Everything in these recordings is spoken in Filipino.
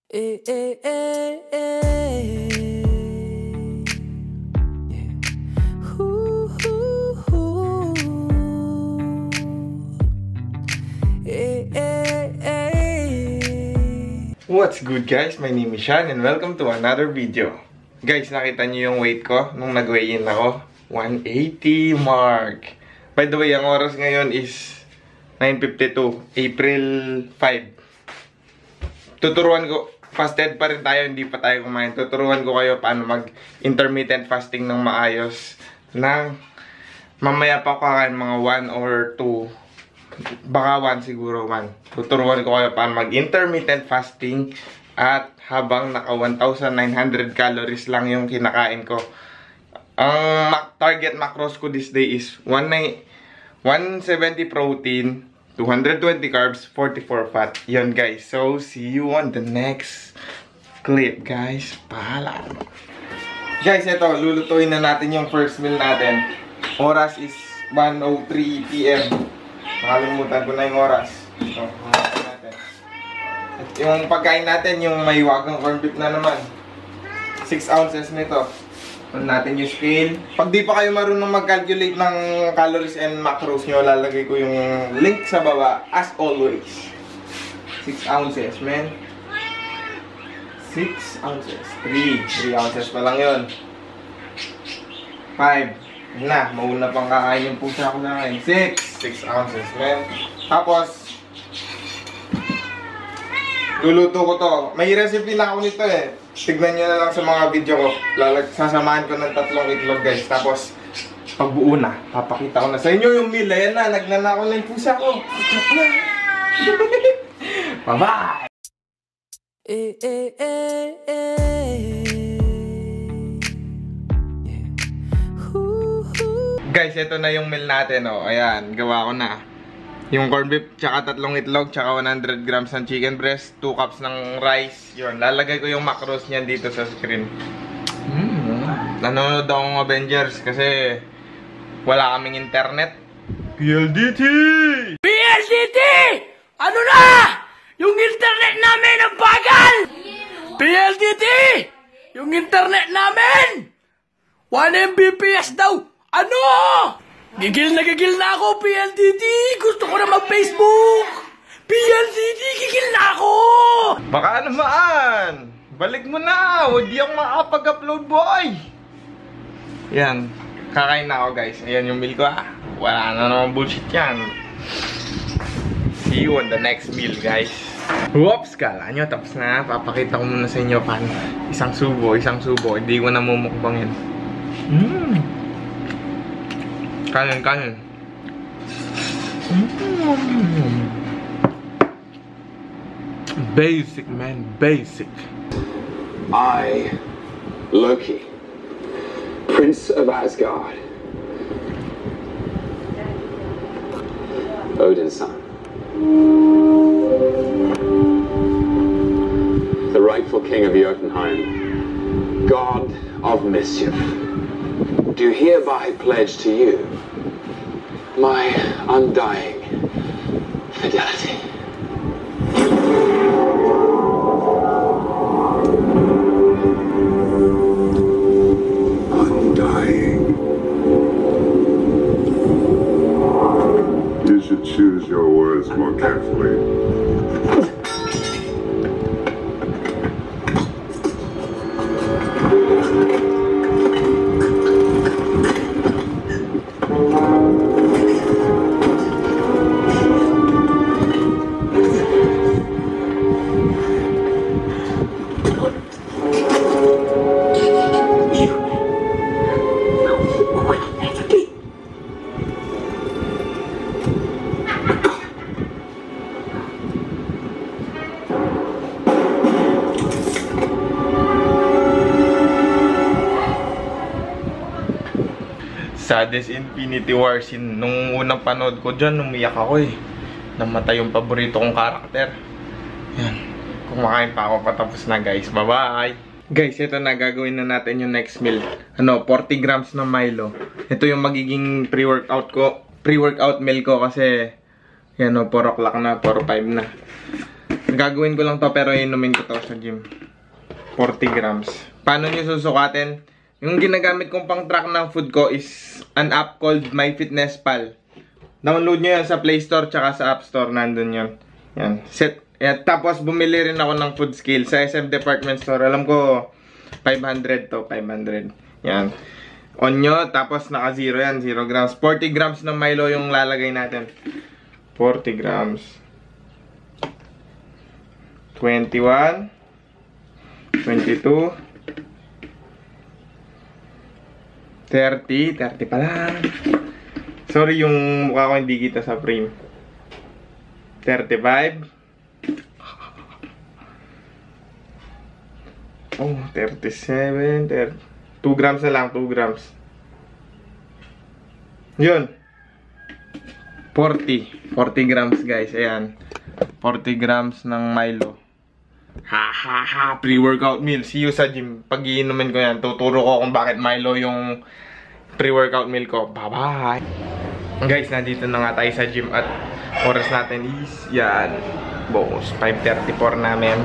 Eh, eh, eh, eh. Yeah. Ooh, ooh, ooh. Eh, eh, eh. What's good guys? My name is Sean and welcome to another video. Guys, nakita niyo yung weight ko nung nag-weigh in ako? 180 mark. By the way, ang oras ngayon is 9:52, April 5. Tuturuan ko, fasted pa rin tayo, hindi pa tayo kumain. Tuturuan ko kayo paano mag-intermittent fasting ng maayos. Mamaya pa kakain mga 1 or 2. Baka 1 siguro, 1. Tuturuan ko kayo paano mag-intermittent fasting at habang naka 1,900 calories lang yung kinakain ko. Ang target macros ko this day is 170 protein, 220 carbs, 44 fat. Yun guys. So, see you on the next clip guys. Paalam. Guys, ito. Lulutuin na natin yung first meal natin. Oras is 1:03 PM. Nakalimutan ko na yung oras. So, natin. At yung pagkain natin, yung may wagang corned beef na naman. 6 ounces nito. On natin yung scale. Pag di pa kayo marunong mag-calculate ng calories and macros nyo, lalagay ko yung link sa baba, as always. 6 ounces, man. 6 ounces. 3 ounces pa lang yun. 5. Na, mauna pang kakain yung pusa ko sa akin. 6 ounces, man. Tapos, luluto ko to. May recipe na ako nito eh. Tignan nyo na lang sa mga video ko. Sasamahan ko ng 3 itlog guys. Tapos, pagbuo na, papakita ko na sa inyo yung meal. Ayan na, nagnanakaw na yung pusa ko. Bye-bye! Eh, eh, eh, eh. Yeah. Ooh, ooh. Guys, ito na yung meal natin. Oh. Ayan, gawa ko na. Yung corned beef, tsaka 3 itlog, tsaka 100 grams ng chicken breast, 2 cups ng rice. Yun, lalagay ko yung macros niyan dito sa screen. Nanonood akong Avengers kasi wala kaming internet. PLDT! PLDT! Ano na? Yung internet namin ang bagal! PLDT! Yung internet namin! 1 Mbps daw! Ano? Gigil na ako, PLDT! Gusto ko na mag-Facebook! PLDT, gigil na ako! Baka naman! Balik mo na! Hindi ako makapag-upload, boy! Yan. Kakain na ako, guys. Ayan yung meal ko, ah. Wala na naman bullshit yan. See you on the next meal, guys. Whoops! Kala nyo, tapos na. Papakita ko muna sa inyo pan. Isang subo. Hindi ko na mumukbangin. Kanin. Basic, man. Basic. I, Loki, Prince of Asgard, Odin's son, the rightful king of Jotunheim, god of mischief, do hereby pledge to you my undying fidelity. Undying. You should choose your words more carefully. Saddest Infinity War scene. Nung unang panood ko dyan, umiyak ako eh. Namatay yung paborito kong karakter. Yan. Kumakain pa ako patapos na guys. Bye-bye! Guys, ito na. Gagawin na natin yung next meal. 40 grams na Milo. Ito yung magiging pre-workout ko. Pre-workout meal ko kasi yan 4 o'clock na, 4 o 5 na. Gagawin ko lang to pero inumin ko to sa gym. 40 grams. Paano nyo susukatin? Yung ginagamit kong pang track ng food ko is an app called MyFitnessPal. Download nyo yan sa Play Store tsaka sa App Store. Nandun yun. Yan. Set. Yan. Tapos bumili rin ako ng food scale sa SM Department Store. Alam ko 500 to. 500. Yan. On nyo. Tapos naka 0 yan. 0 grams. 40 grams ng Milo yung lalagay natin. 40 grams. 21. 22. 30 pa lang. Sorry yung mukha ko hindi kita sa frame. 35. Oh, 37. 2 grams na lang, 2 grams. Yun. 40 grams guys, ayan. 40 grams ng Milo. Pre-workout meal. See you sa gym. Pag iinumin ko yan, tuturo ko kung bakit Milo yung pre-workout meal ko. Bye-bye! Guys, nandito na nga tayo sa gym at oras natin is, yan, boss, 5:34 namin.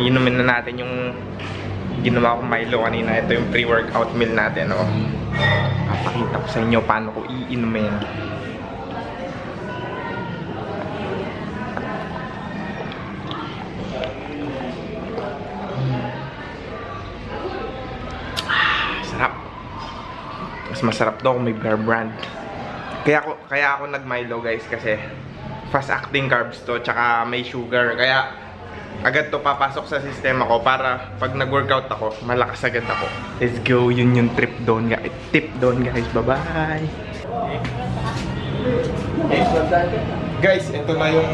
Iinumin na natin yung ginawa kong Milo kanina. Ito yung pre-workout meal natin, oh. Papakita ko sa inyo paano ko iinumin. Masarap daw kung may Bear Brand. Kaya ako nag-Milo guys kasi fast acting carbs to tsaka may sugar. Kaya agad to papasok sa sistema ko para pag nag-workout ako, malakas agad ako. Let's go. Yun yung trip doon guys. Tip doon guys. Bye-bye. Guys, ito na yung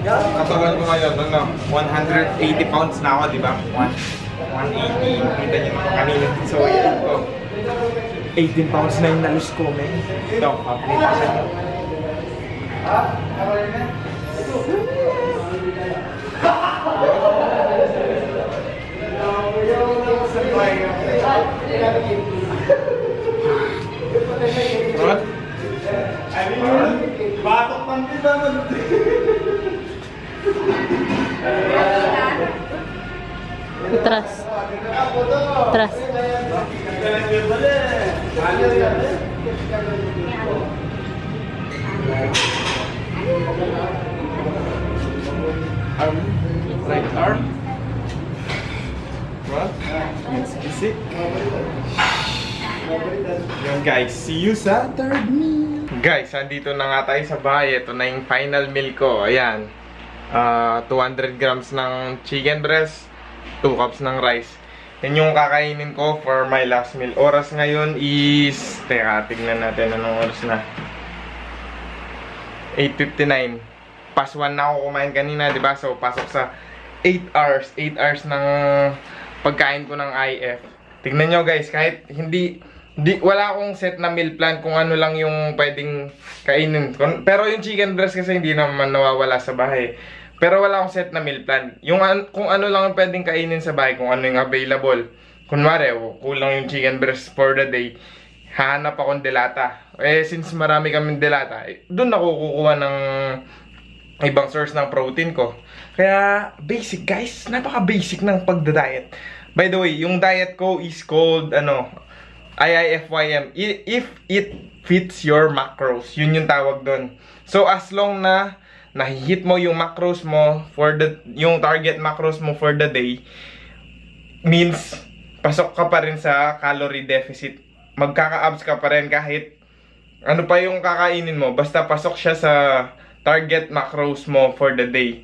katawan ko ngayon. Ano, 180 pounds na ako, di ba? 180. Kita nyo kanina. So, ayan ko. 18 pounds na yung nalus ko, man. Ito, update ko sa inyo. What? Batok pang kita mo. Atras. Atras. Right arm. What? Let's visit. Yun guys, see you sa third meal. Guys, andito na nga tayo sa bahay. Ito na yung final meal ko. Ayan. 200 grams ng chicken breast, 2 cups ng rice. Yan yung kakainin ko for my last meal. Oras ngayon is... Teka, tignan natin anong oras na. 8:59. Past 1 na ako kumain kanina, diba? So, pasok sa 8 hours. 8 hours ng pagkain ko ng IF. Tignan nyo guys, kahit wala akong set na meal plan kung ano lang yung pwedeng kainin. Pero yung chicken breast kasi hindi naman nawawala sa bahay. Pero wala akong set na meal plan. Kung ano lang yung pwedeng kainin sa bahay, kung ano yung available. Kunwari, kulang yung chicken breast for the day, hahanap akong delata. Eh, since marami kaming delata, doon ako kukuha ng ibang source ng protein ko. Kaya, basic guys. Napaka-basic ng pagda-diet. By the way, yung diet ko is called, IIFYM. If it fits your macros. Yun yung tawag doon. So, as long na nahihit mo yung macros mo yung target macros mo for the day, means pasok ka pa rin sa calorie deficit. Magkaka-abs ka pa rin kahit ano pa yung kakainin mo, basta pasok siya sa target macros mo for the day.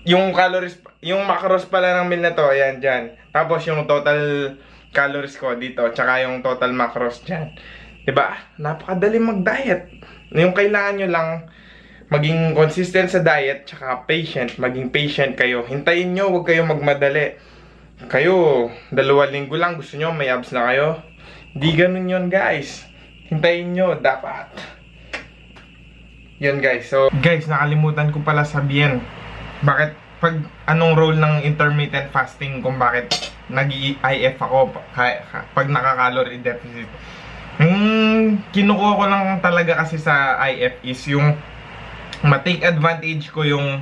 Yung calories, yung macros pala ng meal na to, ayan dyan. Tapos yung total calories ko dito, tsaka yung total macros dyan. Diba? Napakadali mag-diet. Yung kailangan nyo lang maging consistent sa diet, tsaka patient. Maging patient kayo. Hintayin nyo, huwag kayong magmadali. Kayo, 2 linggo lang, gusto nyo may abs na kayo. Di ganun yun guys. Hintayin nyo, dapat. Yun guys. So, guys, nakalimutan ko pala sabihin. Bakit, anong role ng intermittent fasting kung bakit nag-IF ako pag naka-calorie deficit. Kinukuha ko lang talaga kasi sa IF is yung ma-take advantage ko yung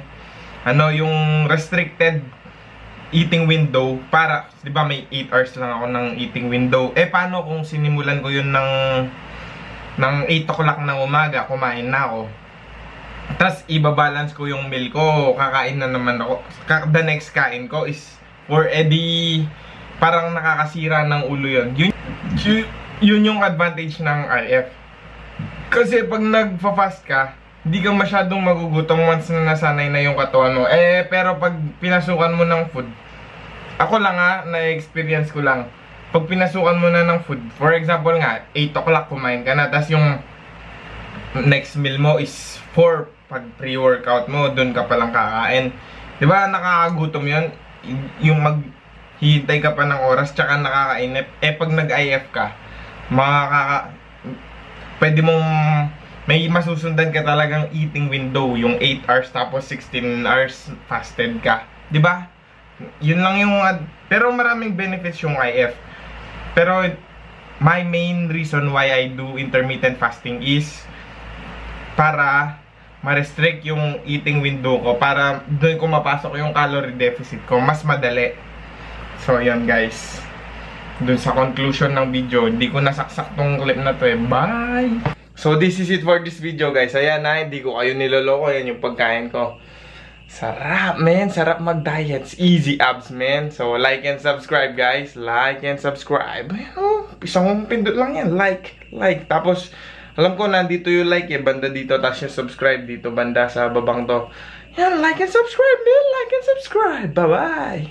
yung restricted eating window para, di ba may 8 hours lang ako ng eating window. Paano kung sinimulan ko yun ng 8 o'clock ng umaga, kumain na ako. Tapos ibabalance ko yung meal ko, kakain na naman ako. The next kain ko is already parang nakakasira ng ulo yun. Yun yung advantage ng IF. Kasi pag nagfa-fast ka, hindi ka masyadong magugutom once na nasanay na yung katawan mo. Pero pag pinasukan mo ng food, ako lang na-experience ko lang. Pag pinasukan mo na ng food, for example nga, 8 o'clock kumain ka na, tas yung next meal mo is 4 pag pre-workout mo, dun ka palang kakain. Diba nakakagutom yun? Yung maghihintay ka pa ng oras, tsaka nakakainip. Pag nag-IF ka, pwede mong may masusundan ka talagang eating window, yung 8 hours tapos 16 hours fasted ka. 'Di ba? Yun lang yung pero maraming benefits yung IF. Pero my main reason why I do intermittent fasting is para ma-restrict yung eating window ko, para doon ko mapasok yung calorie deficit ko mas madali. So yun guys, doon sa conclusion ng video, hindi ko nasaksak tong clip na to Bye! So this is it for this video guys. Ayan na, hindi ko kayo niloloko. Ayan yung pagkain ko. Sarap man, sarap mag-diet. Easy abs man. So like and subscribe guys. Like and subscribe. Isang pindot lang yan. Like. Tapos alam ko nandito yung like banda dito. Tapos yung subscribe dito banda sa babang to. Yan, like and subscribe man. Like and subscribe. Bye bye.